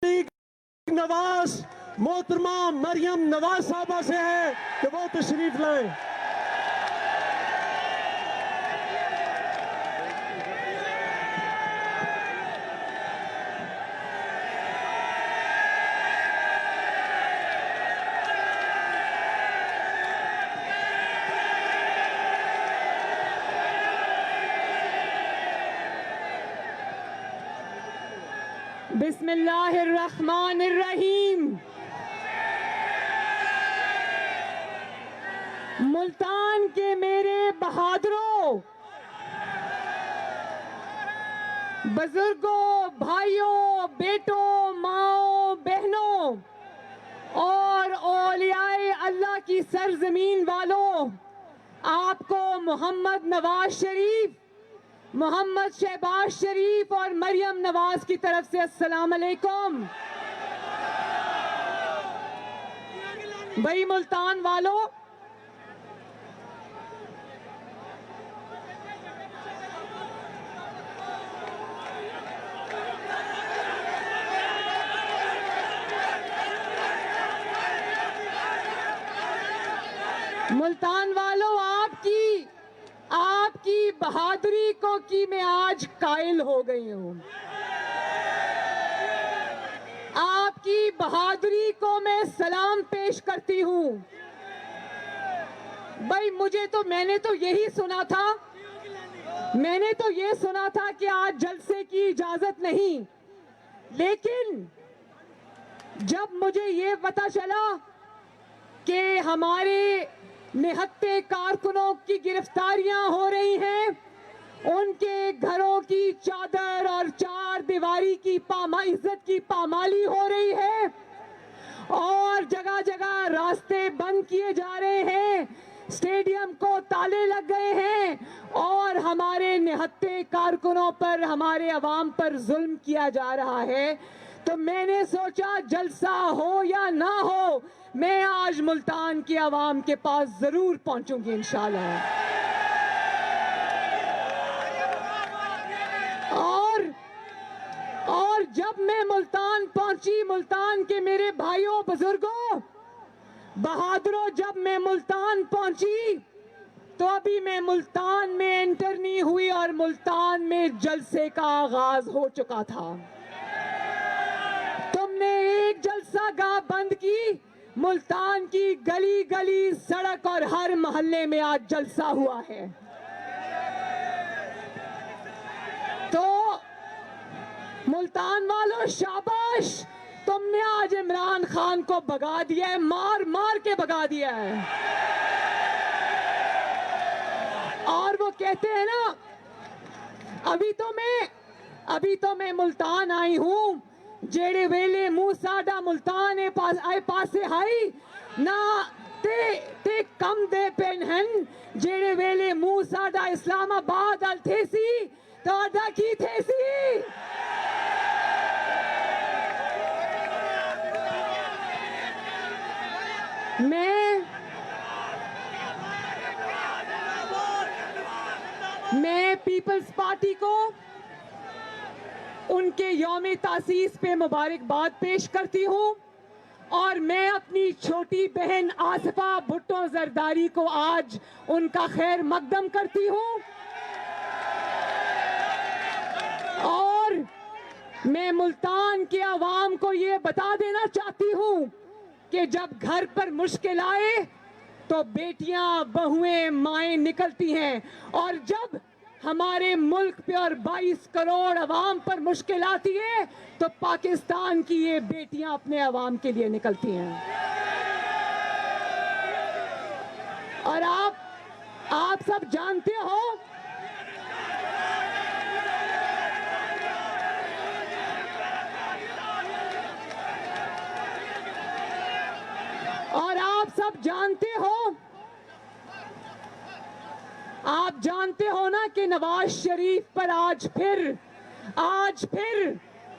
नवाज मोहतरमा मरियम नवाज साहबा से है कि वो तशरीफ लाएं। बिस्मिल्लाहिर्रहमानिर्रहीम। मुल्तान के मेरे बहादुरों, बुजुर्गों, भाइयों, बेटों, माओ, बहनों और औलियाए अल्लाह की सरजमीन वालों, आपको मोहम्मद नवाज शरीफ, मोहम्मद शहबाज शरीफ और मरियम नवाज की तरफ से अस्सलाम अलैकुम। भाई मुल्तान वालों, मुल्तान वालों, आपकी बहादुरी को कि मैं आज कायल हो गई हूं। आपकी बहादुरी को मैं सलाम पेश करती हूं। भाई मैंने तो यही सुना था, मैंने तो ये सुना था कि आज जलसे की इजाजत नहीं, लेकिन जब मुझे ये पता चला कि हमारे निहत्ते कारकुनों की गिरफ्तारियां हो रही हैं, उनके घरों की चादर और चार दीवारी की इज्जत की पामाली हो रही है और जगह जगह रास्ते बंद किए जा रहे हैं, स्टेडियम को ताले लग गए हैं और हमारे निहत्ते कारकुनों पर, हमारे अवाम पर जुल्म किया जा रहा है, तो मैंने सोचा जलसा हो या ना हो, मैं आज मुल्तान की आवाम के पास जरूर पहुंचूंगी इंशाल्लाह। और जब मैं मुल्तान पहुंची, मुल्तान के मेरे भाइयों, बुजुर्गों, बहादुरों, जब मैं मुल्तान पहुंची तो अभी मैं मुल्तान में एंटर नहीं हुई और मुल्तान में जलसे का आगाज हो चुका था। तुमने एक जलसा गाह बंद की, मुल्तान की गली गली, सड़क और हर मोहल्ले में आज जलसा हुआ है। तो मुल्तान वालों, शाबाश, तुमने आज इमरान खान को भगा दिया है, मार मार के भगा दिया है। और वो कहते हैं ना, अभी तो मैं मुल्तान आई हूं, जेड़े वेले मुंह साडा मुल्तान आए पासे हाई ना ते कम दे पेन हन, जेड़े वेले मुंह साडा इस्लामाबाद अल थेसी तो अदा की थेसी। मैं पीपल्स पार्टी को उनके यौम तासीस पे मुबारकबाद पेश करती हूं और मैं अपनी छोटी बहन आसिफा भुट्टो जरदारी को आज उनका खैर मकदम करती हूं। और मैं मुल्तान के अवाम को ये बता देना चाहती हूं कि जब घर पर मुश्किल आए तो बेटियां, बहुएं, माएं निकलती हैं, और जब हमारे मुल्क पे और 22 करोड़ अवाम पर मुश्किल आती है तो पाकिस्तान की ये बेटियां अपने अवाम के लिए निकलती हैं। और आप सब जानते हो, आप जानते हो ना कि नवाज शरीफ पर आज फिर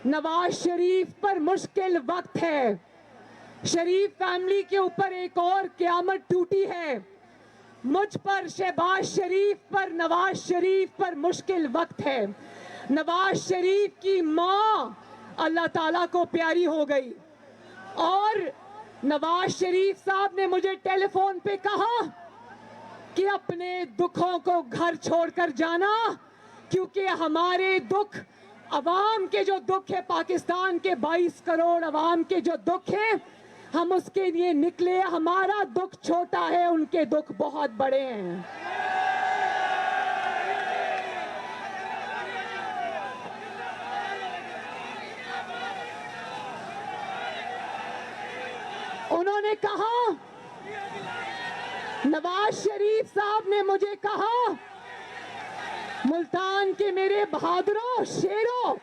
नवाज शरीफ पर मुश्किल वक्त है। शरीफ फैमिली के ऊपर एक और क़यामत टूटी है। मुझ पर, शहबाज शरीफ पर, नवाज शरीफ पर मुश्किल वक्त है। नवाज शरीफ की माँ अल्लाह ताला को प्यारी हो गई। और नवाज शरीफ साहब ने मुझे टेलीफोन पे कहा कि अपने दुखों को घर छोड़कर जाना, क्योंकि हमारे दुख, अवाम के जो दुख है, पाकिस्तान के 22 करोड़ अवाम के जो दुख है, हम उसके लिए निकले। हमारा दुख छोटा है, उनके दुख बहुत बड़े हैं। उन्होंने कहा, नवाज शरीफ साहब ने मुझे कहा, मुल्तान के मेरे बहादुरों, शेरों,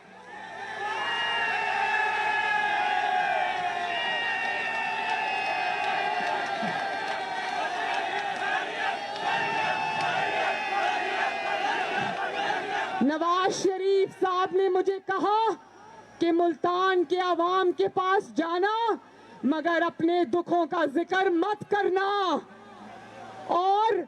नवाज शरीफ साहब ने मुझे कहा कि मुल्तान के अवाम के पास जाना, मगर अपने दुखों का जिक्र मत करना। और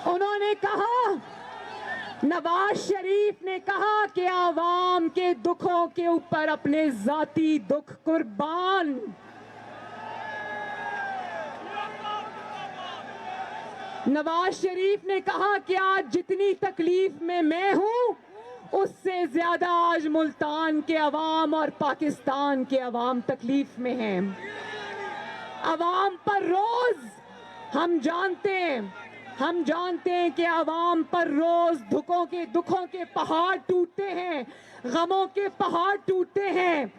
उन्होंने कहा, नवाज शरीफ ने कहा कि आवाम के दुखों के ऊपर अपने जाती दुख कुर्बान। नवाज शरीफ ने कहा कि आज जितनी तकलीफ में मैं हूं, उससे ज्यादा आज मुल्तान के अवाम और पाकिस्तान के अवाम तकलीफ में हैं। अवाम पर रोज हम जानते हैं कि अवाम पर रोज दुखों के पहाड़ टूटते हैं, गमों के पहाड़ टूटते हैं।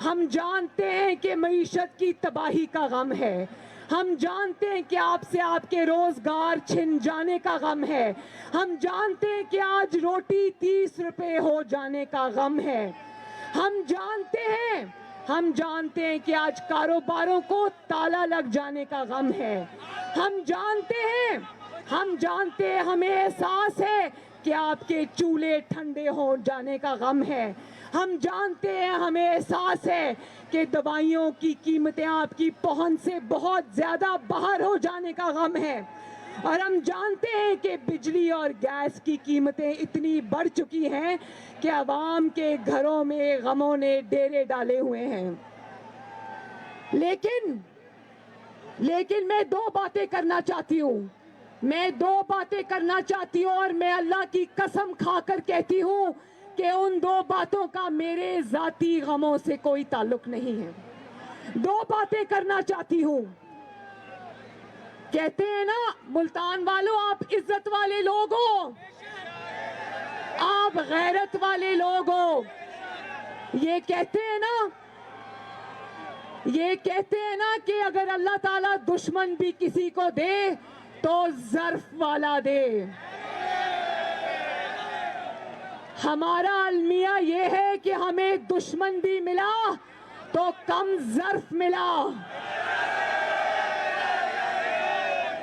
हम जानते हैं कि मईशत की तबाही का गम है। हम जानते हैं कि आपसे आपके रोजगार छिन जाने का गम है। हम जानते हैं कि आज रोटी 30 रुपए हो जाने का गम है। हम जानते हैं कि आज कारोबारों को ताला लग जाने का गम है। हम जानते हैं, हमें एहसास है कि आपके चूल्हे ठंडे हो जाने का गम है। हम जानते हैं, हमें एहसास है कि दवाइयों की कीमतें आपकी पहुंच से बहुत ज्यादा बाहर हो जाने का गम है। और हम जानते हैं कि बिजली और गैस की कीमतें इतनी बढ़ चुकी हैं कि अवाम के घरों में गमों ने डेरे डाले हुए हैं। लेकिन मैं दो बातें करना चाहती हूँ। और मैं अल्लाह की कसम खाकर कहती हूँ कि उन दो बातों का मेरे जाती गमों से कोई ताल्लुक नहीं है। दो बातें करना चाहती हूँ। कहते हैं ना, मुल्तान वालों, आप इज्जत वाले लोग हो, आप गैरत वाले लोग हो। ये कहते हैं ना कि अगर अल्लाह ताला दुश्मन भी किसी को दे तो ज़र्फ वाला दे। हमारा अलमिया ये है कि हमें दुश्मन भी मिला तो कम ज़र्फ मिला।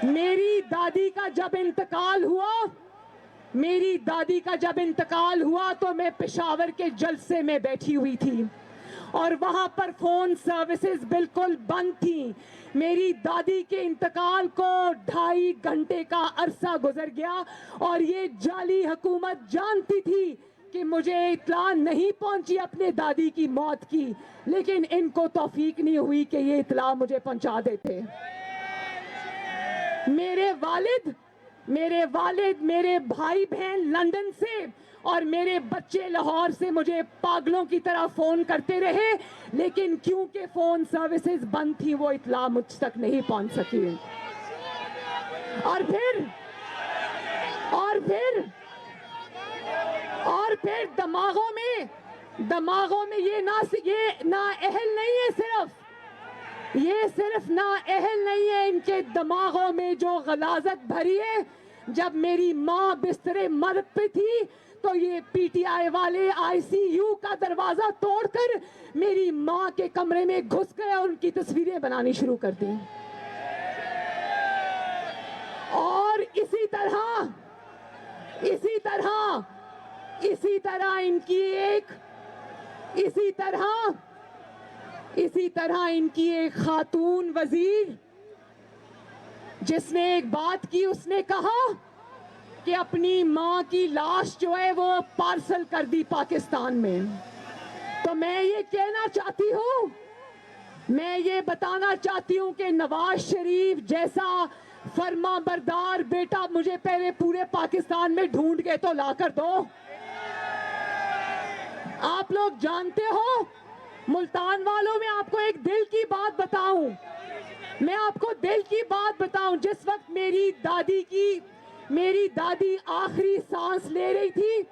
मेरी दादी का जब इंतकाल हुआ तो मैं पेशावर के जलसे में बैठी हुई थी और वहां पर फोन सर्विसेज बिल्कुल बंद थी। मेरी दादी के इंतकाल को 2.5 घंटे का अरसा गुजर गया और ये जाली हुकूमत जानती थी कि मुझे इत्तला नहीं पहुंची अपने दादी की मौत की, लेकिन इनको तौफीक नहीं हुई कि ये इत्तला मुझे पहुंचा देते। मेरे वालिद, मेरे भाई बहन लंदन से और मेरे बच्चे लाहौर से मुझे पागलों की तरह फोन करते रहे, लेकिन क्योंकि फोन सर्विसेज बंद थी वो इत्तला मुझ तक नहीं पहुंच सकी। और फिर दिमागों में ये ना अहल नहीं है, सिर्फ ना अहल नहीं है, इनके दिमागों में जो गलाजत भरी है। जब मेरी माँ बिस्तरे मर्द पे थी तो ये पीटीआई वाले आईसीयू का दरवाजा तोड़कर मेरी माँ के कमरे में घुस गए और उनकी तस्वीरें बनानी शुरू कर दी। और इसी इसी तरह इनकी एक खातून वजीर जिसने एक बात की, उसने कहा कि अपनी मां की लाश जो है वो पार्सल कर दी पाकिस्तान में। तो मैं ये कहना चाहती हूँ, मैं ये बताना चाहती हूँ कि नवाज शरीफ जैसा फर्मा बरदार बेटा मुझे पहले पूरे पाकिस्तान में ढूंढ के तो ला कर दो। आप लोग जानते हो, मुल्तान वालों में आपको एक दिल की बात बताऊं, मैं आपको दिल की बात बताऊं, जिस वक्त मेरी दादी आखिरी सांस ले रही थी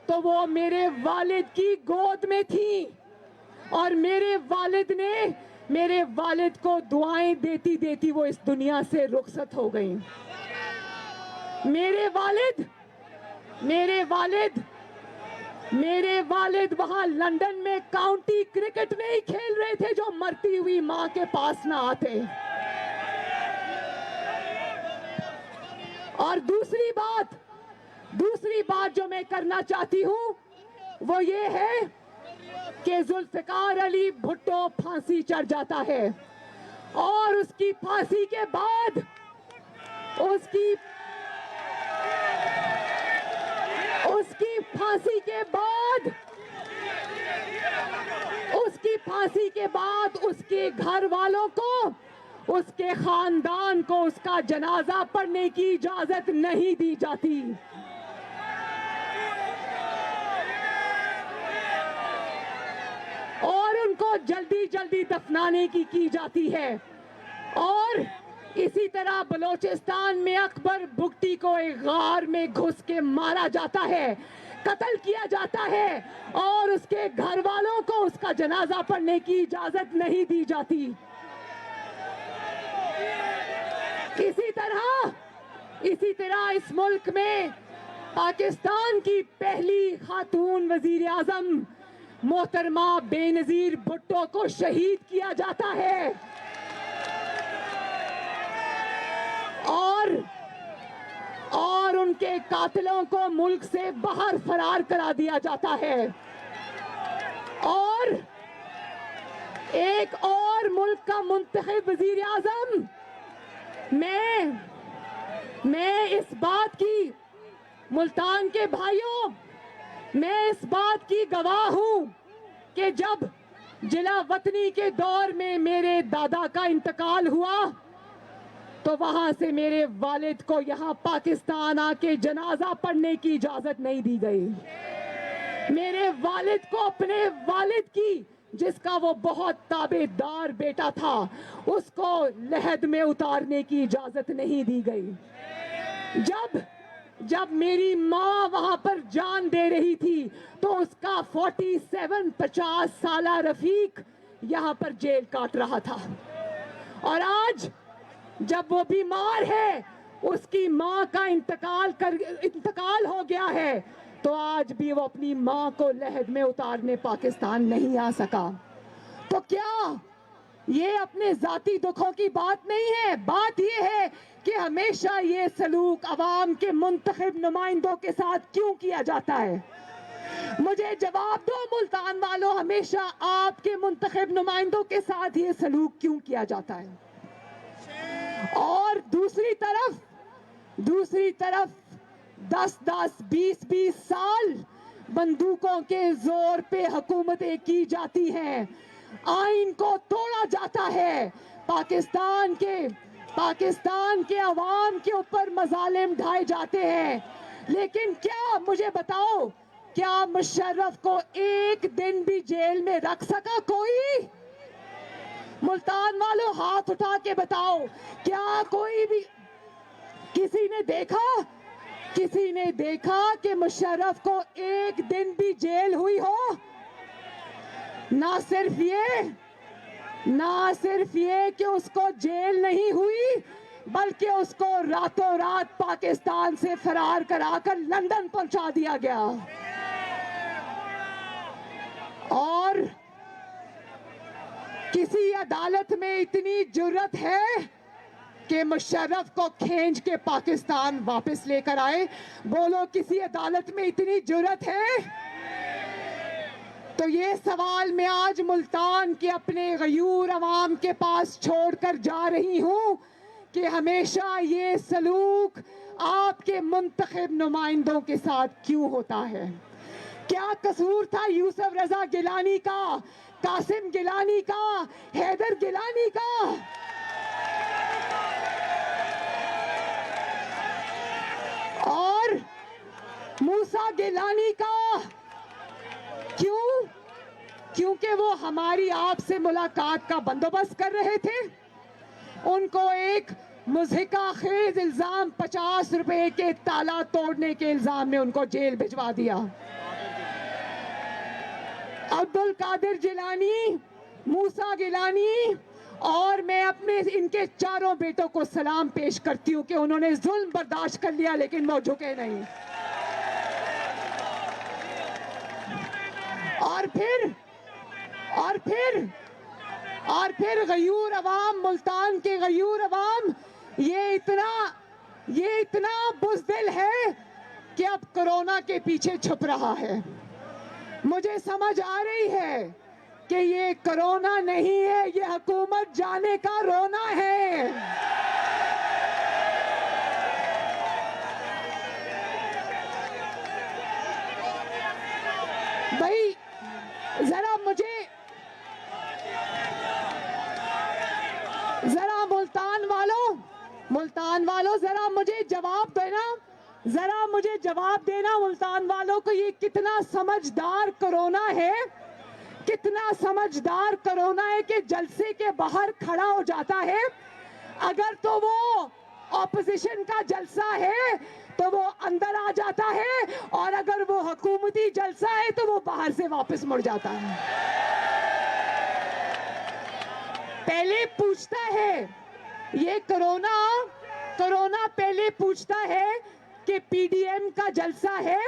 तो वो मेरे वालिद की गोद में थी और मेरे वालिद ने मेरे वालिद को दुआएं देती देती वो इस दुनिया से रुखसत हो गई। मेरे वालिद वहां लंदन में काउंटी क्रिकेट नहीं खेल रहे थे जो मरती हुई मां के पास ना आते। और दूसरी बात जो मैं करना चाहती हूं वो ये है कि जुल्फिकार अली भुट्टो फांसी चढ़ जाता है और उसकी फांसी के बाद उसके घर वालों को, उसके खानदान को उसका जनाजा पढ़ने की इजाजत नहीं दी जाती। और उनको जल्दी जल्दी दफनाने की जाती है। और इसी तरह बलोचिस्तान में अकबर बुगटी को एक गार में घुस के मारा जाता है, कत्ल किया जाता है और उसके घर वालों को उसका जनाजा पढ़ने की इजाजत नहीं दी जाती। इसी तरह इस मुल्क में पाकिस्तान की पहली खातून वजीर आजम मोहतरमा बेनजीर भुट्टो को शहीद किया जाता है और उनके कातिलों को मुल्क से बाहर फरार करा दिया जाता है। और एक और मुल्क का मुंतखब वजीर आजम, मैं इस बात की, मुल्तान के भाइयों, मैं इस बात की गवाह हूं कि जब जिला वतनी के दौर में मेरे दादा का इंतकाल हुआ तो वहां से मेरे वालिद को यहाँ पाकिस्तान आके जनाजा पढ़ने की इजाजत नहीं दी गई। मेरे वालिद को अपने वालिद की, जिसका वो बहुत ताबेदार बेटा था, उसको लहद में उतारने की इजाजत नहीं दी गई। जब मेरी माँ वहां पर जान दे रही थी तो उसका 50 साला रफीक यहाँ पर जेल काट रहा था। और आज जब वो बीमार है, उसकी माँ का इंतकाल हो गया है, तो आज भी वो अपनी माँ को लहद में उतारने पाकिस्तान नहीं आ सका। तो क्या ये अपने जाती दुखों की बात नहीं है? बात ये है कि हमेशा ये सलूक अवाम के मुंतखब नुमाइंदों के साथ क्यों किया जाता है? मुझे जवाब दो मुल्तान वालों, हमेशा आपके मुंतखब नुमाइंदों के साथ ये सलूक क्यों किया जाता है? और दूसरी तरफ 10-10, 20-20 साल बंदूकों के जोर पे हुकूमतें की जाती हैं, आइन को तोड़ा जाता है, पाकिस्तान के अवाम के ऊपर मजालिम ढाए जाते हैं। लेकिन क्या, मुझे बताओ, क्या मुशर्रफ को एक दिन भी जेल में रख सका कोई? मुल्तान वालों हाथ उठा के बताओ, क्या कोई भी, किसी ने देखा कि मुशर्रफ को एक दिन भी जेल हुई हो? ना सिर्फ ये कि उसको जेल नहीं हुई, बल्कि उसको रातों रात पाकिस्तान से फरार कराकर लंदन पहुंचा दिया गया। और किसी अदालत में इतनी जुर्रत है कि मुशर्रफ को खींच के पाकिस्तान वापस लेकर आए? बोलो, किसी अदालत में इतनी जुर्रत है? तो ये सवाल मैं आज मुल्तान के अपने गयूर अवाम के पास छोड़कर जा रही हूँ कि हमेशा ये सलूक आपके मुंतखब नुमाइंदों के साथ क्यों होता है? क्या कसूर था यूसुफ रजा गिलानी का, कासिम गिलानी का, हैदर गिलानी का? और मूसा गिलानी का? क्यों? क्योंकि वो हमारी आपसे मुलाकात का बंदोबस्त कर रहे थे। उनको एक मुज़हिका खेज इल्जाम 50 रुपए के ताला तोड़ने के इल्जाम में उनको जेल भिजवा दिया। अब्दुल कादिर जिलानी, मूसा गिलानी और मैं अपने इनके चारों बेटों को सलाम पेश करती हूँ कि उन्होंने जुल्म बर्दाश्त कर लिया लेकिन वो झुके नहीं। और फिर गयूर अवाम, मुल्तान के गयूर अवाम ये इतना बुज़दिल है कि अब कोरोना के पीछे छुप रहा है। मुझे समझ आ रही है कि ये कोरोना नहीं है, ये हुकूमत जाने का रोना है। भाई जरा मुल्तान वालों जरा मुझे जवाब देना मुल्तान वालों को, ये कितना समझदार कोरोना है, कितना समझदार कोरोना है कि जलसे के बाहर खड़ा हो जाता है। अगर तो वो ऑपोजिशन का जलसा है तो वो अंदर आ जाता है और अगर वो हुकूमती जलसा है तो वो बाहर से वापस मुड़ जाता है। पहले पूछता है ये कोरोना पहले पूछता है कि पीडीएम का जलसा है,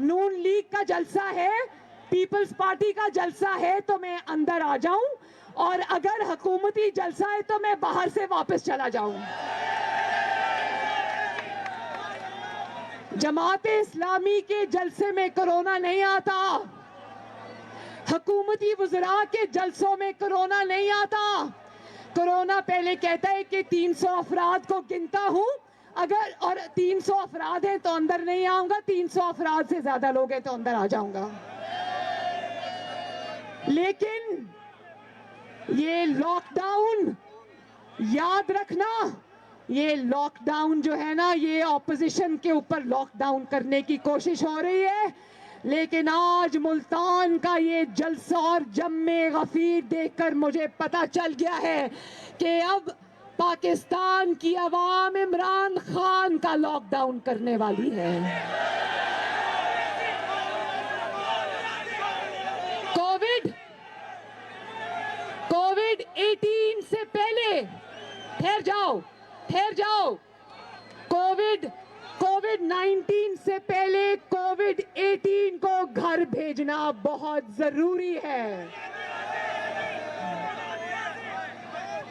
नून लीग का जलसा है, पीपल्स पार्टी का जलसा है तो मैं अंदर आ जाऊं और अगर हुकूमती जलसा है तो मैं बाहर से वापस चला जाऊं। जमाते इस्लामी के जलसे में कोरोना नहीं आता, हुकूमती वज़रा के जलसों में कोरोना नहीं आता। कोरोना पहले कहता है कि 300 अफराद को गिनता हूं, अगर और 300 अफराद हैं तो अंदर नहीं आऊंगा, 300 अफराद से ज्यादा लोग हैं तो अंदर आ जाऊंगा। लेकिन ये लॉकडाउन, याद रखना, ये लॉकडाउन जो है ना, ये ऑपोजिशन के ऊपर लॉकडाउन करने की कोशिश हो रही है। लेकिन आज मुल्तान का ये जलसा और जम्मे गफीर देखकर मुझे पता चल गया है कि अब पाकिस्तान की अवाम इमरान खान का लॉकडाउन करने वाली है। कोविड 18 से पहले, ठहर जाओ, कोविड 19 से पहले कोविड 18 को घर भेजना बहुत जरूरी है।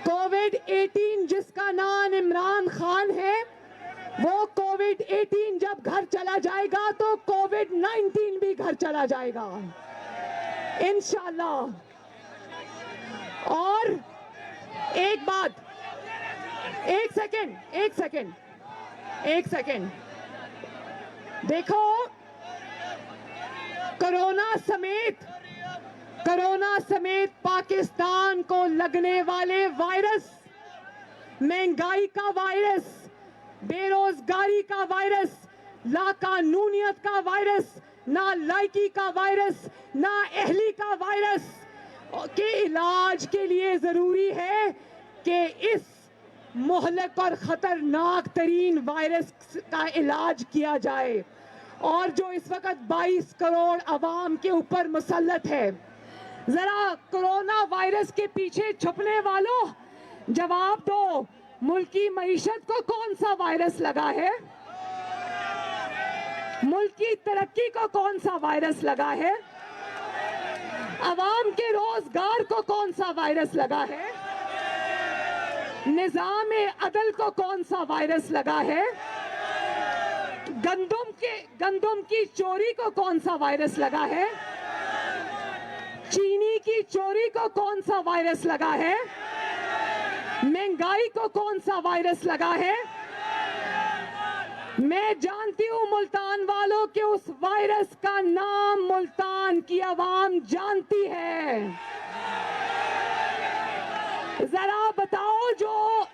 कोविड 18 जिसका नाम इमरान खान है, वो कोविड 18 जब घर चला जाएगा तो कोविड 19 भी घर चला जाएगा इंशाल्लाह। और एक बात, एक सेकेंड, देखो, कोरोना समेत पाकिस्तान को लगने वाले वायरस, महंगाई का वायरस, बेरोजगारी का वायरस, लाकानूनियत का वायरस, ना लायकी का वायरस, ना अहली का वायरस के इलाज के लिए जरूरी है कि इस मुहलक और खतरनाक तरीन वायरस का इलाज किया जाए। और जो इस वक्त 22 करोड़ अवाम के ऊपर मुसल्लत है, जरा कोरोना वायरस के पीछे छुपने वालों जवाब दो, मुल्क की मईशत को कौन सा वायरस लगा है? मुल्क की तरक्की को कौन सा वायरस लगा है? अवाम के रोजगार को कौन सा वायरस लगा है? निजाम अदल को कौन सा वायरस लगा है? गंदम की चोरी को कौन सा वायरस लगा है? चोरी को कौन सा वायरस लगा है, महंगाई को कौन सा वायरस लगा है। मैं जानती हूं मुल्तान वालों के उस वायरस का नाम मुल्तान की आवाम जानती है। जरा बताओ, जो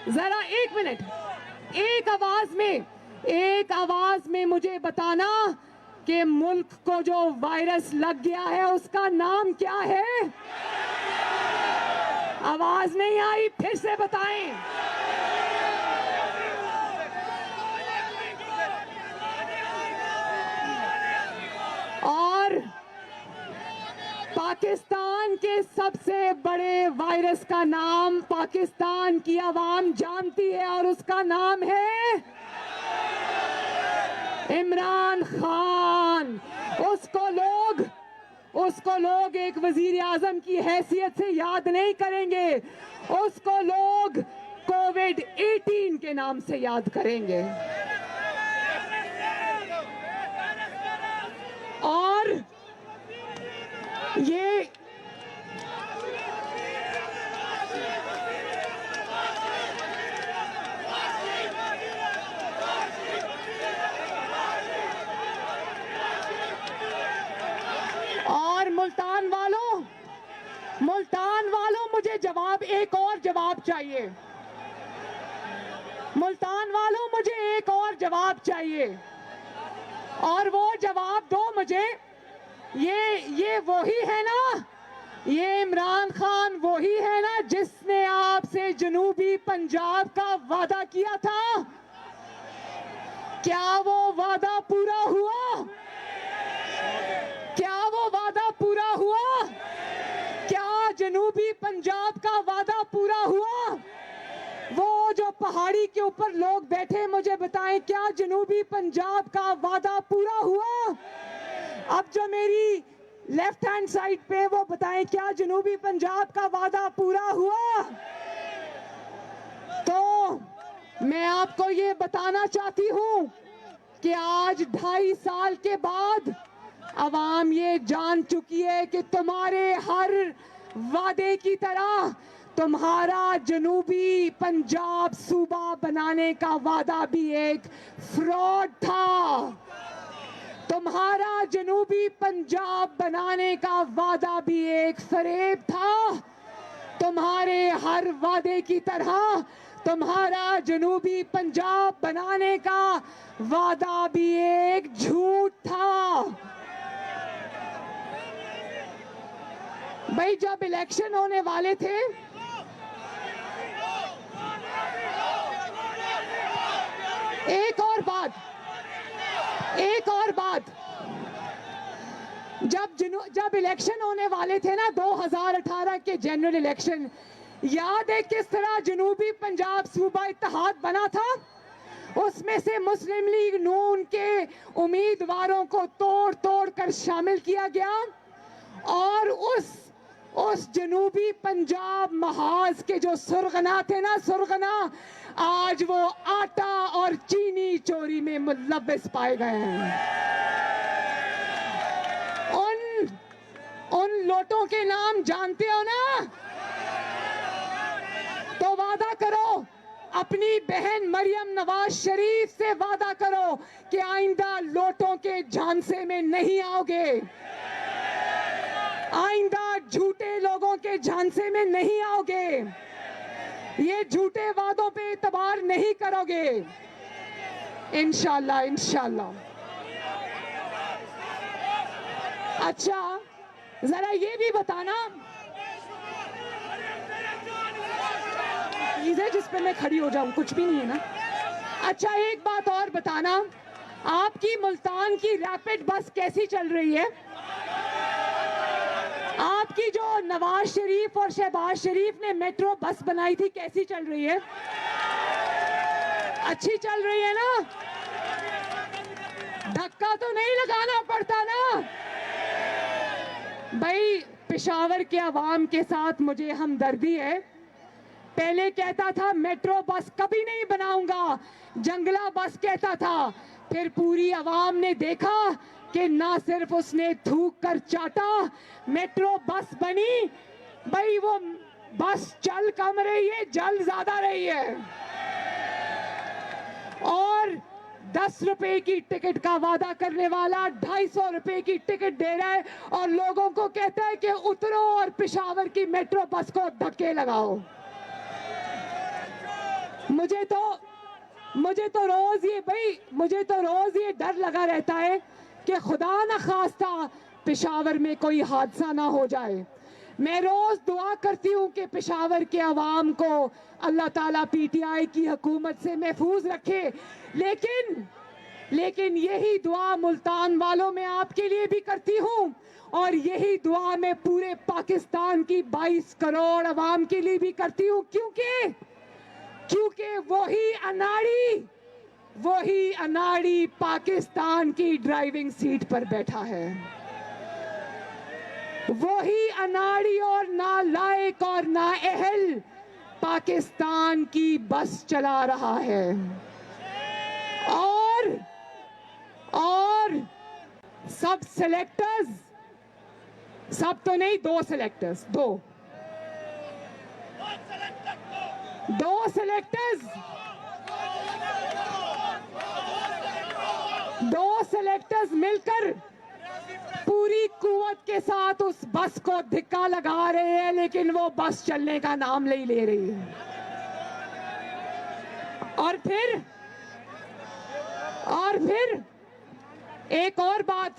जरा एक मिनट, एक आवाज में मुझे बताना कि मुल्क को जो वायरस लग गया है उसका नाम क्या है। आवाज नहीं आई, फिर से बताएं। और पाकिस्तान के सबसे बड़े वायरस का नाम पाकिस्तान की आवाम जानती है और उसका नाम है इमरान खान। उसको लोग एक वजीर आजम की हैसियत से याद नहीं करेंगे, उसको लोग कोविड-18 के नाम से याद करेंगे। और ये मुल्तान वालों मुझे एक और जवाब चाहिए। मुल्तान वालों मुझे एक और जवाब चाहिए, और वो जवाब दो मुझे। ये वही है ना, ये इमरान खान वही है ना जिसने आपसे जनूबी पंजाब का वादा किया था। क्या वो वादा पूरा हुआ? क्या वो वादा पूरा हुआ? क्या जनूबी पंजाब का वादा पूरा हुआ? वो जो पहाड़ी के ऊपर लोग बैठे, मुझे बताएं, क्या जनूबी पंजाब का वादा पूरा हुआ? अब जो मेरी लेफ्ट हैंड साइड पे, वो बताएं, क्या जनूबी पंजाब का वादा पूरा हुआ? तो मैं आपको ये बताना चाहती हूं कि आज 2.5 साल के बाद अवाम ये जान चुकी है कि तुम्हारे हर वादे की तरह तुम्हारा जनूबी पंजाब सूबा बनाने का वादा भी एक फ्रॉड था। तुम्हारा जनूबी पंजाब बनाने का वादा भी एक फरेब था। तुम्हारे हर वादे की तरह तुम्हारा जनूबी पंजाब बनाने का वादा भी एक झूठ था। भाई, जब इलेक्शन होने वाले थे, एक और बात, जब इलेक्शन होने वाले थे ना 2018 के जनरल इलेक्शन, याद है किस तरह जनूबी पंजाब सूबा इत्तेहाद बना था? उसमें से मुस्लिम लीग नून के उम्मीदवारों को तोड़ कर शामिल किया गया, और उस जनूबी पंजाब महाज के जो सुरगना थे ना, सुरगना, आज वो आटा और चीनी चोरी में मुलव्वस पाए गए हैं। उन लोटों के नाम जानते हो ना? तो वादा करो, अपनी बहन मरियम नवाज शरीफ से वादा करो कि आइंदा लोटों के झांसे में नहीं आओगे, आइंदा झूठे लोगों के झांसे में नहीं आओगे, ये झूठे वादों पे एतबार नहीं करोगे, इंशाल्लाह इंशाल्लाह। अच्छा, जरा ये भी बताना, जिस पे मैं खड़ी हो जाऊं कुछ भी नहीं है ना। अच्छा, एक बात और बताना, आपकी मुल्तान की रैपिड बस कैसी चल रही है? आपकी जो नवाज शरीफ और शहबाज शरीफ ने मेट्रो बस बनाई थी, कैसी चल रही है? अच्छी चल रही है ना? धक्का तो नहीं लगाना पड़ता ना? भाई, पेशावर के अवाम के साथ मुझे हमदर्दी है। पहले कहता था मेट्रो बस कभी नहीं बनाऊंगा, जंगला बस कहता था, फिर पूरी अवाम ने देखा कि ना सिर्फ उसने थूक कर चाटा, मेट्रो बस बनी, भाई वो बस चल कम रही है, जल ज्यादा रही है। और 10 रुपए की टिकट का वादा करने वाला 250 रुपए की टिकट दे रहा है और लोगों को कहता है कि उतरो और पेशावर की मेट्रो बस को धक्के लगाओ। मुझे तो रोज ये डर लगा रहता है कि खुदा न खास्ता पेशावर में कोई हादसा ना हो जाए। मैं रोज दुआ करती हूँ कि पेशावर के अवाम को अल्लाह ताला पीटीआई की हुकूमत से महफूज रखे, लेकिन यही दुआ मुल्तान वालों में आपके लिए भी करती हूँ और यही दुआ मैं पूरे पाकिस्तान की 22 करोड़ अवाम के लिए भी करती हूँ, क्योंकि वही अनाड़ी पाकिस्तान की ड्राइविंग सीट पर बैठा है। वही अनाड़ी और नालायक और नाअहल पाकिस्तान की बस चला रहा है। और सब सिलेक्टर्स, सब तो नहीं, दो सिलेक्टर्स मिलकर पूरी कुव्वत के साथ उस बस को धिक्का लगा रहे हैं, लेकिन वो बस चलने का नाम नहीं ले रही है। और फिर एक और बात,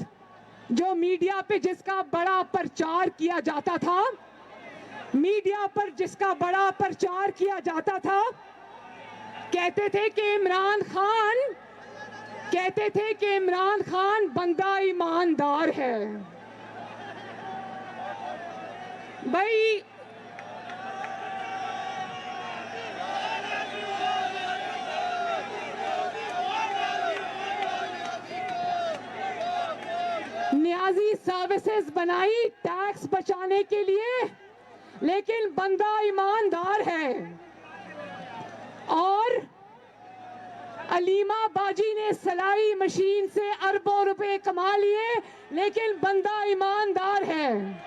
जो मीडिया पे जिसका बड़ा प्रचार किया जाता था, कहते थे कि इमरान खान बंदा ईमानदार है। भाई नियाजी सर्विसेज बनाई टैक्स बचाने के लिए, लेकिन बंदा ईमानदार है। और अलीमा बाजी ने सिलाई मशीन से अरबों रुपए कमा लिए, लेकिन बंदा ईमानदार है।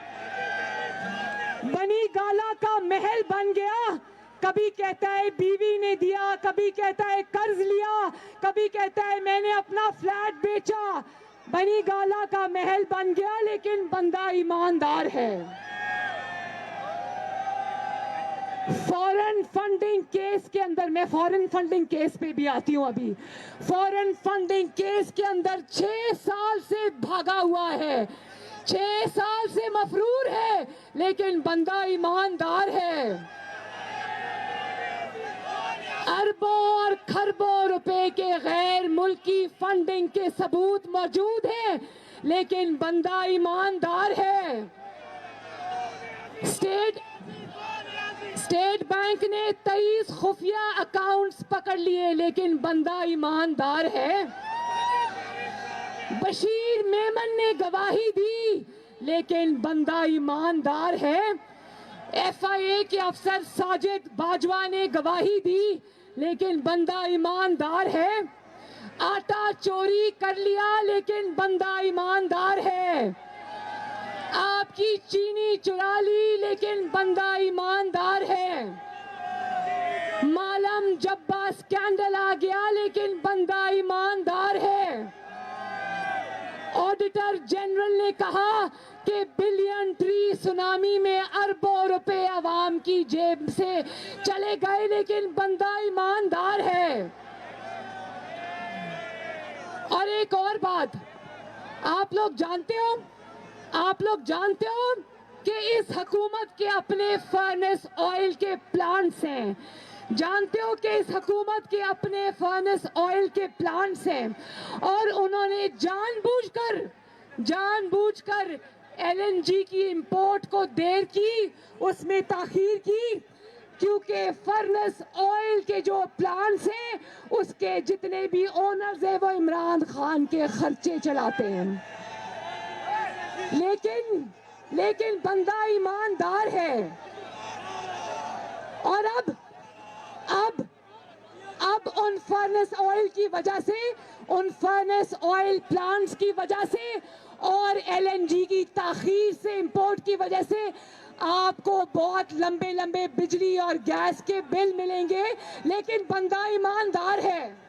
बनी गाला का महल बन गया, कभी कहता है बीवी ने दिया, कभी कहता है कर्ज लिया, कभी कहता है मैंने अपना फ्लैट बेचा। बनी गाला का महल बन गया, लेकिन बंदा ईमानदार है। फॉरेन फंडिंग केस के अंदर, मैं फॉरेन फंडिंग केस पे भी आती हूं अभी। फॉरेन फंडिंग केस के अंदर 6 साल से भागा हुआ है, 6 साल से मफरूर है, लेकिन बंदा ईमानदार है। अरबों और खरबों रुपए के गैर मुल्की फंडिंग के सबूत मौजूद हैं, लेकिन बंदा ईमानदार है। स्टेट बैंक ने 23 खुफिया अकाउंट्स पकड़ लिए, लेकिन बंदा ईमानदार है। बशीर मेमन ने गवाही दी, लेकिन बंदा ईमानदार है। FIA के अफसर साजिद बाजवा ने गवाही दी, लेकिन बंदा ईमानदार है। आटा चोरी कर लिया, लेकिन बंदा ईमानदार है। आपकी चीनी चुरा ली, लेकिन बंदा ईमानदार है। मालम जब्बा स्कैंडल आ गया, लेकिन बंदा ईमानदार है। ऑडिटर जनरल ने कहा कि बिलियन ट्री सुनामी में अरबों रुपए आवाम की जेब से चले गए, लेकिन बंदा ईमानदार है। और एक और बात, आप लोग जानते हो कि इस हुकूमत के अपने फर्नेस ऑयल के प्लांट्स हैं। जानते हो कि इस हुकूमत के अपने फर्नेस ऑयल के प्लांट्स हैं, और उन्होंने जानबूझकर LNG की इंपोर्ट को देर की, उसमें ताखीर की, क्योंकि फर्नेस ऑयल के जो प्लांट्स हैं उसके जितने भी ओनर्स हैं वो इमरान खान के खर्चे चलाते हैं। लेकिन बंदा ईमानदार है। और अब उन फर्नेस ऑयल की वजह से, उन फर्नेस ऑयल प्लांट्स की वजह से और एलएनजी की ताखीर से, इंपोर्ट की वजह से आपको बहुत लंबे लंबे बिजली और गैस के बिल मिलेंगे, लेकिन बंदा ईमानदार है।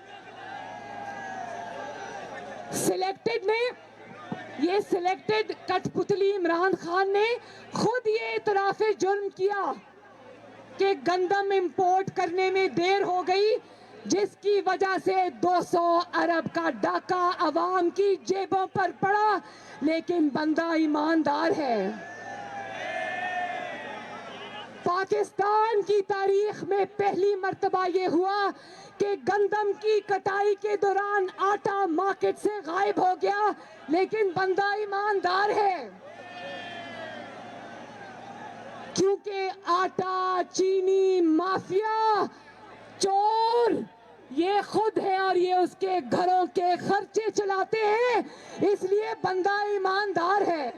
सिलेक्टेड कठपुतली इमरान खान ने खुद ये इतराफ़े जुर्म किया कि गंदम इंपोर्ट करने में देर हो गई, जिसकी वजह से 200 अरब का डाका अवाम की जेबों पर पड़ा, लेकिन बंदा ईमानदार है। पाकिस्तान की तारीख में पहली मर्तबा ये हुआ कि गंदम की कटाई के दौरान आटा मार्केट से गायब हो गया, लेकिन बंदा ईमानदार है, क्योंकि आटा चीनी माफिया चोर ये खुद है और ये उसके घरों के खर्चे चलाते हैं, इसलिए बंदा ईमानदार है।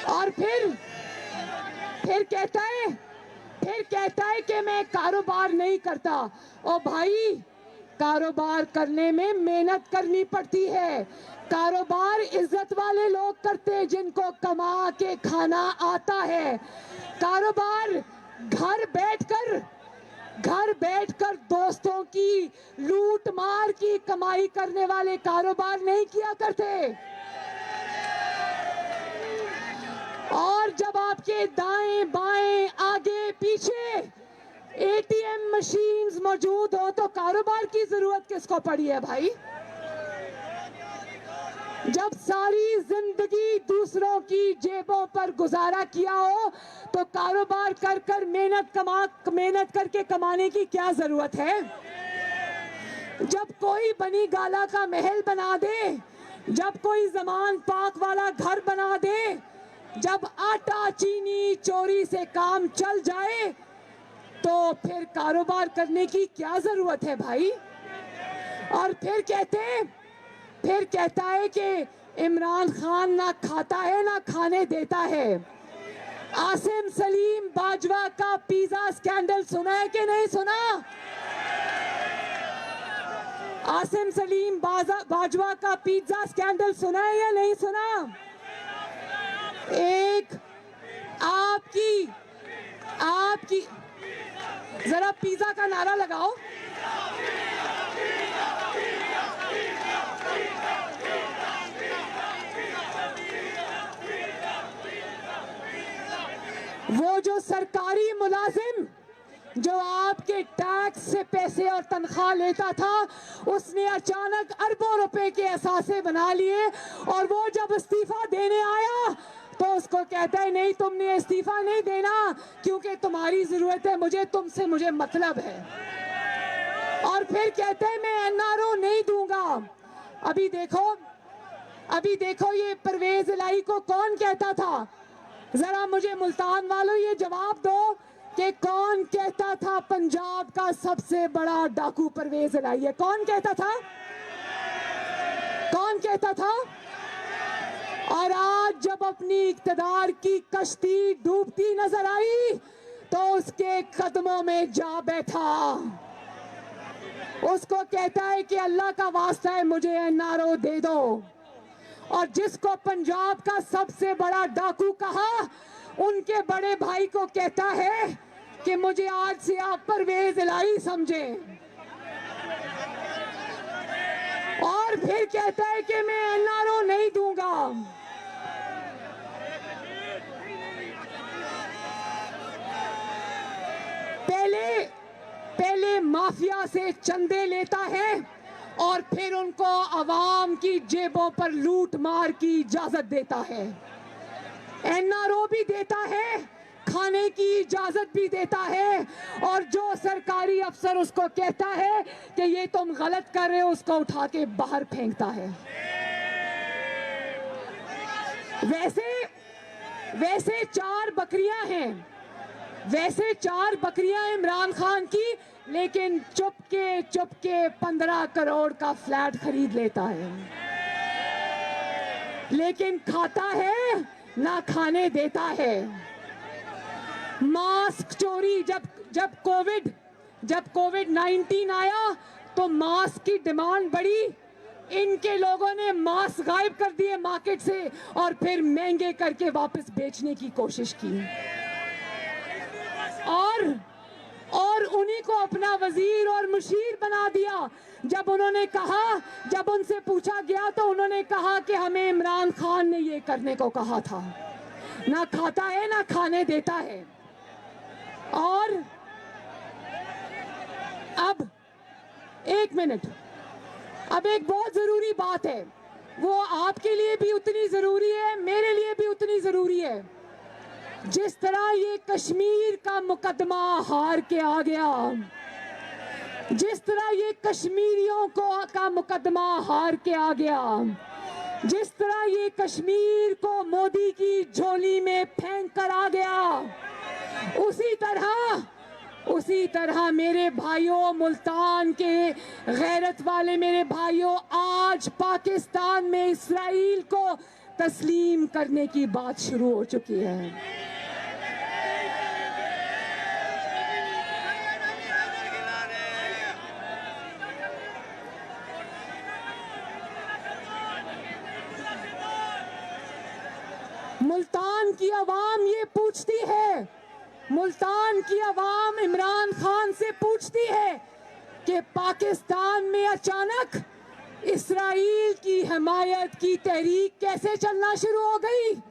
और फिर कहता है कि मैं कारोबार नहीं करता। ओ भाई, कारोबार करने में मेहनत करनी पड़ती है। कारोबार इज्जत वाले लोग करते हैं, जिनको कमा के खाना आता है। कारोबार घर बैठकर दोस्तों की लूट मार की कमाई करने वाले कारोबार नहीं किया करते। और जब आपके दाएं बाएं आगे पीछे एटीएम मशीन्स मौजूद हो तो कारोबार की जरूरत किसको पड़ी है भाई? जब सारी जिंदगी दूसरों की जेबों पर गुजारा किया हो तो कारोबार कर मेहनत करके कमाने की क्या जरूरत है? जब कोई बनी गाला का महल बना दे, जब कोई जमान पाक वाला घर बना दे, जब आटा चीनी चोरी से काम चल जाए, तो फिर कारोबार करने की क्या जरूरत है भाई? और फिर कहता है कि इमरान खान ना खाता है ना खाने देता है। आसिम सलीम बाजवा का पिज्जा स्कैंडल सुना है कि नहीं सुना? आसिम सलीम बाजवा का पिज्जा स्कैंडल सुना है या नहीं सुना? एक आपकी जरा पिज्जा का नारा लगाओ। वो जो सरकारी मुलाजिम जो आपके टैक्स से पैसे और तनख्वाह लेता था, उसने अचानक अरबों रुपए के असासे बना लिए, और वो जब इस्तीफा देने आया तो उसको कहता है नहीं, तुमने इस्तीफा नहीं देना क्योंकि तुम्हारी जरूरत है मुझे मतलब है। और फिर कहते हैं मैं एनआरओ नहीं दूंगा। अभी देखो ये परवेज इलाही को कौन कहता था? जरा मुझे मुल्तान वालों ये जवाब दो कि कौन कहता था पंजाब का सबसे बड़ा डाकू परवेज इलाही है? कौन कहता था? और आज जब अपनी इक्तदार की कश्ती डूबती नजर आई तो उसके कदमों में जा बैठा। उसको कहता है कि अल्लाह का वास्ता है मुझे एनआरओ दे दो। और जिसको पंजाब का सबसे बड़ा डाकू कहा, उनके बड़े भाई को कहता है कि मुझे आज से आप परवेज इलाही समझें। और फिर कहता है कि मैं एनआरओ नहीं दूंगा। पहले माफिया से चंदे लेता है और फिर उनको अवाम की जेबों पर लूट मार की इजाजत देता है। एनआरओ भी देता है, खाने की इजाजत भी देता है, और जो सरकारी अफसर उसको कहता है कि ये तुम गलत कर रहे हो, उसको उठा के बाहर फेंकता है। वैसे 4 बकरियां इमरान खान की, लेकिन चुपके 15 करोड़ का फ्लैट खरीद लेता है, लेकिन खाता है ना खाने देता है। मास्क चोरी, जब जब कोविड-19 आया तो मास्क की डिमांड बढ़ी, इनके लोगों ने मास्क गायब कर दिए मार्केट से और फिर महंगे करके वापस बेचने की कोशिश की और उन्हीं को अपना वजीर और मुशीर बना दिया। जब उनसे पूछा गया तो उन्होंने कहा कि हमें इमरान खान ने ये करने को कहा था। ना खाता है ना खाने देता है। और अब एक मिनट, अब एक बहुत जरूरी बात है, वो आपके लिए भी उतनी जरूरी है, मेरे लिए भी उतनी जरूरी है। जिस तरह ये कश्मीर का मुकदमा हार के आ गया, जिस तरह ये कश्मीरियों का मुकदमा हार के आ गया, जिस तरह ये कश्मीर को मोदी की झोली में फेंक कर आ गया, उसी तरह मेरे भाइयों, मुल्तान के गैरत वाले मेरे भाइयों, आज पाकिस्तान में इस्राईल को तस्लीम करने की बात शुरू हो चुकी है। मुल्तान की आवाम ये पूछती है, मुल्तान की आवाम इमरान खान से पूछती है कि पाकिस्तान में अचानक इस्राईल की हिमायत की तहरीक कैसे चलना शुरू हो गई?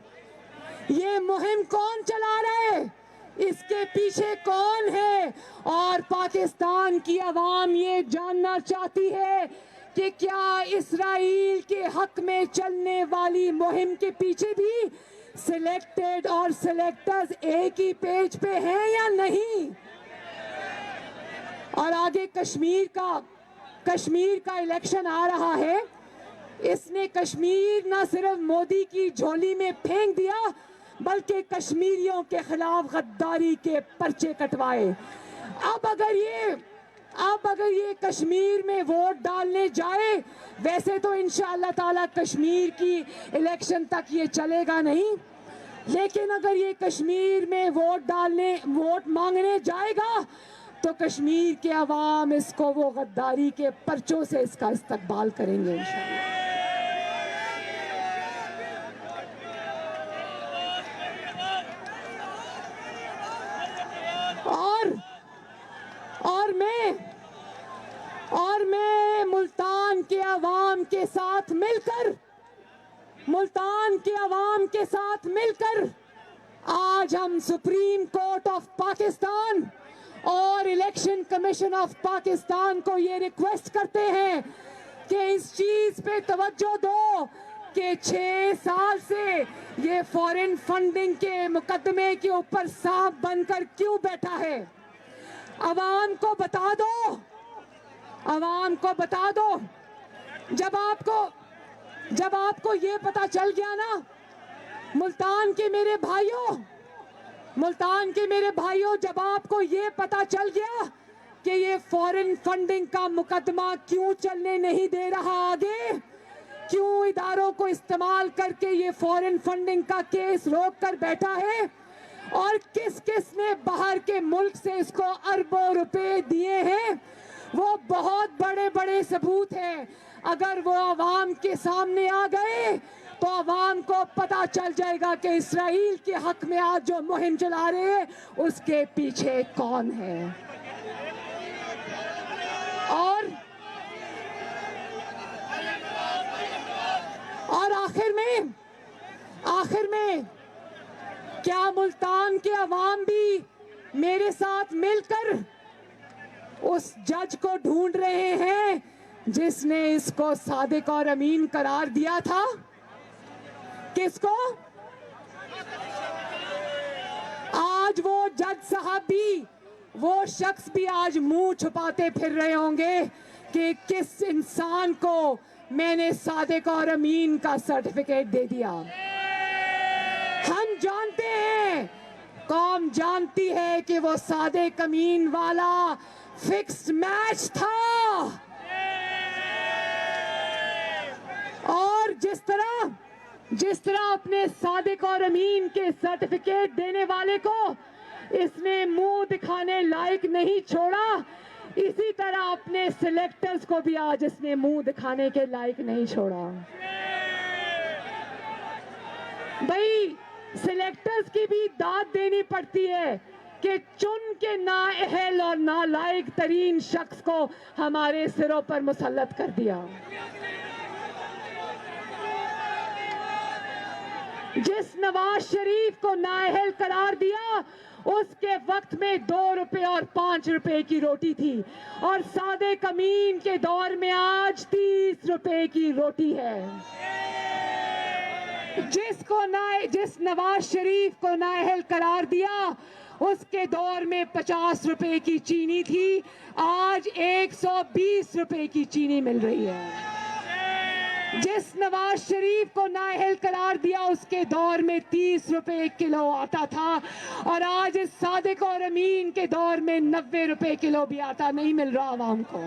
ये मुहिम कौन चला रहा है? इसके पीछे कौन है? और पाकिस्तान की आवाम ये जानना चाहती है कि क्या इस्राईल के हक में चलने वाली मुहिम के पीछे भी सिलेक्टेड और सिलेक्टर्स एक ही पेज पे हैं या नहीं? और आगे कश्मीर का इलेक्शन आ रहा है। इसने कश्मीर न सिर्फ मोदी की झोली में फेंक दिया, बल्कि कश्मीरियों के खिलाफ गद्दारी के पर्चे कटवाए। अब अगर ये कश्मीर में वोट डालने जाए, वैसे तो इंशाअल्लाह ताला कश्मीर की इलेक्शन तक ये चलेगा नहीं, लेकिन अगर ये कश्मीर में वोट मांगने जाएगा तो कश्मीर के अवाम इसको वो गद्दारी के पर्चों से इसका इस्तकबाल करेंगे इंशाअल्लाह। और मैं मुल्तान के अवाम के साथ मिलकर आज हम सुप्रीम कोर्ट ऑफ पाकिस्तान और इलेक्शन कमीशन ऑफ पाकिस्तान को ये रिक्वेस्ट करते हैं कि इस चीज पे तवज्जो दो कि 6 साल से ये फॉरेन फंडिंग के मुकदमे के ऊपर सांप बनकर क्यों बैठा है। अवाम को बता दो। जब आपको ये पता चल गया ना, मुल्तान के मेरे भाइयों, जब आपको ये पता चल गया कि ये फॉरेन फंडिंग का मुकदमा क्यों चलने नहीं दे रहा आगे, क्यों इदारों को इस्तेमाल करके ये फॉरेन फंडिंग का केस रोक कर बैठा है, और किस ने बाहर के मुल्क से इसको अरबों रुपए दिए हैं, वो बहुत बड़े सबूत हैं। अगर वो अवाम के सामने आ गए तो अवाम को पता चल जाएगा कि इस्राईल के हक में आज जो मुहिम चला रहे हैं उसके पीछे कौन है। और आखिर में क्या मुल्तान के अवाम भी मेरे साथ मिलकर उस जज को ढूंढ रहे हैं जिसने इसको सादिक और अमीन करार दिया था? किसको? आज वो जज साहब भी, वो शख्स भी आज मुंह छुपाते फिर रहे होंगे कि किस इंसान को मैंने सादिक और अमीन का सर्टिफिकेट दे दिया। हम जानते हैं, कौम जानती है कि वो सादिक अमीन वाला फिक्स्ड मैच था। और जिस तरह अपने सादिक और अमीन के सर्टिफिकेट देने वाले को इसने मुंह दिखाने लायक नहीं छोड़ा, इसी तरह अपने सिलेक्टर्स को भी आज इसने मुंह दिखाने के लायक नहीं छोड़ा। भाई सिलेक्टर्स की भी दाद देनी पड़ती है कि चुन के नाअहल और नालायक तरीन शख्स को हमारे सिरों पर मुसल्लत कर दिया। जिस नवाज शरीफ को नाअहल करार दिया उसके वक्त में 2 रुपए और 5 रुपए की रोटी थी, और सादे कमीन के दौर में आज 30 रुपए की रोटी है। जिस नवाज शरीफ को नाअहल करार दिया उसके दौर में 50 रुपए की चीनी थी, आज 120 रुपए की चीनी मिल रही है। जिस नवाज शरीफ को नाअहल करार दिया उसके दौर में 30 रुपए किलो आटा था, और आज इस सादिक और अमीन के दौर में 90 रुपए किलो भी आटा नहीं मिल रहा आवाम को।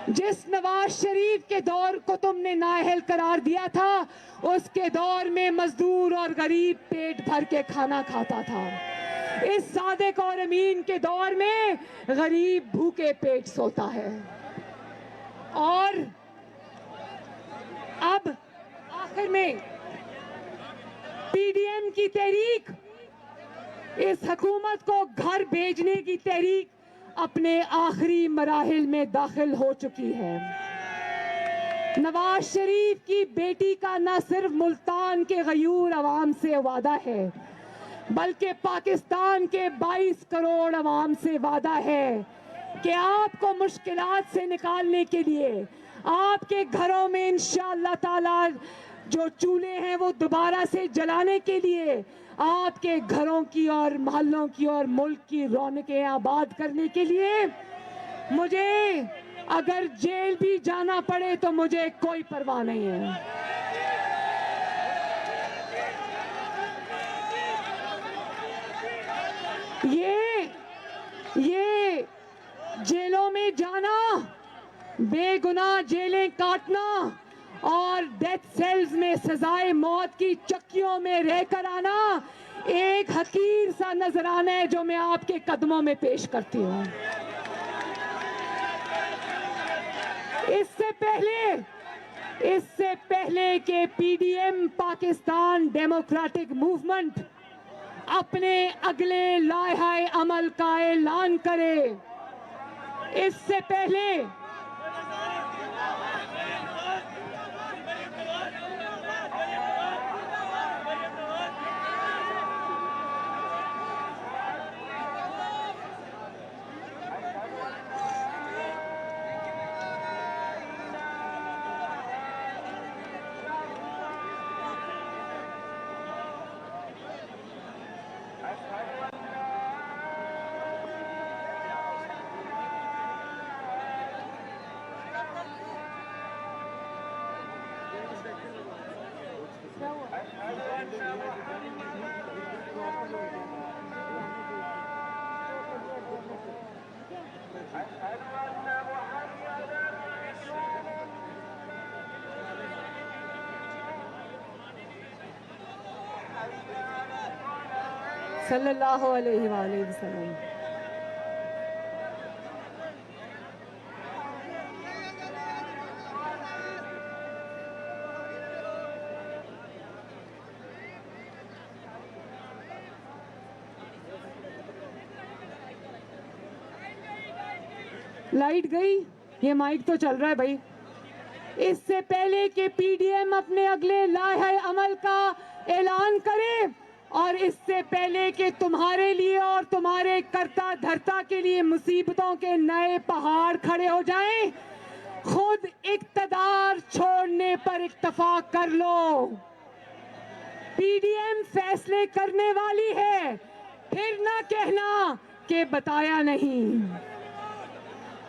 जिस नवाज शरीफ के दौर को तुमने नाअहल करार दिया था उसके दौर में मजदूर और गरीब पेट भर के खाना खाता था। इस सादिक और अमीन के दौर में गरीब भूखे पेट सोता है। और अब आखिर में पीडीएम की तहरीक, इस हुकूमत को घर भेजने की तहरीक अपने आखिरी मराहिल में दाखिल हो चुकी है। नवाज शरीफ की बेटी का न सिर्फ मुल्तान के गयूर अवाम से वादा है, बल्कि पाकिस्तान के 22 करोड़ अवाम से वादा है कि आपको मुश्किलात से निकालने के लिए आपके घरों में इंशाअल्लाह ताला जो चूल्हे हैं वो दोबारा से जलाने के लिए, आपके घरों की और मोहल्लों की और मुल्क की रौनकें आबाद करने के लिए मुझे अगर जेल भी जाना पड़े तो मुझे कोई परवाह नहीं है। ये जेलों में जाना, बेगुनाह जेलें काटना और डेथ सेल्स में सजाए मौत की चक्कियों में रहकर आना एक हकीर सा नजराना है जो मैं आपके कदमों में पेश करती हूँ। इससे पहले कि पीडीएम पाकिस्तान डेमोक्रेटिक मूवमेंट अपने अगले लाहे अमल का ऐलान करे, इससे पहले सल्लल्लाहु अलैहि वसल्लम। लाइट गई, ये माइक तो चल रहा है भाई। इससे पहले कि पीडीएम अपने अगले लाहे अमल का ऐलान करे और इससे पहले कि तुम्हारे लिए और तुम्हारे कर्ता धर्ता के लिए मुसीबतों के नए पहाड़ खड़े हो जाएं, खुद इक्तदार छोड़ने पर इत्तफाक कर लो। पीडीएम फैसले करने वाली है, फिर ना कहना कि बताया नहीं।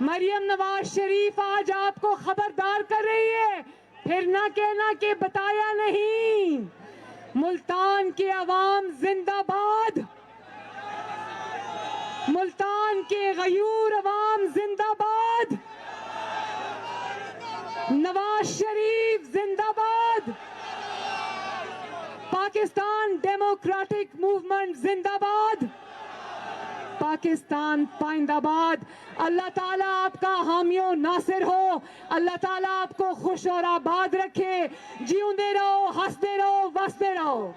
मरियम नवाज शरीफ आज आपको खबरदार कर रही है, फिर ना कहना कि बताया नहीं। मुल्तान के अवाम जिंदाबाद, मुल्तान के गयूर अवाम जिंदाबाद, नवाज शरीफ जिंदाबाद, पाकिस्तान डेमोक्रेटिक मूवमेंट जिंदाबाद, पाकिस्तान पाइंदाबाद। अल्लाह ताला आपका हामियो नासिर हो, अल्लाह ताला आपको खुश और आबाद रखे। जीऊंदे रहो, हंसते रहो, वसते रहो।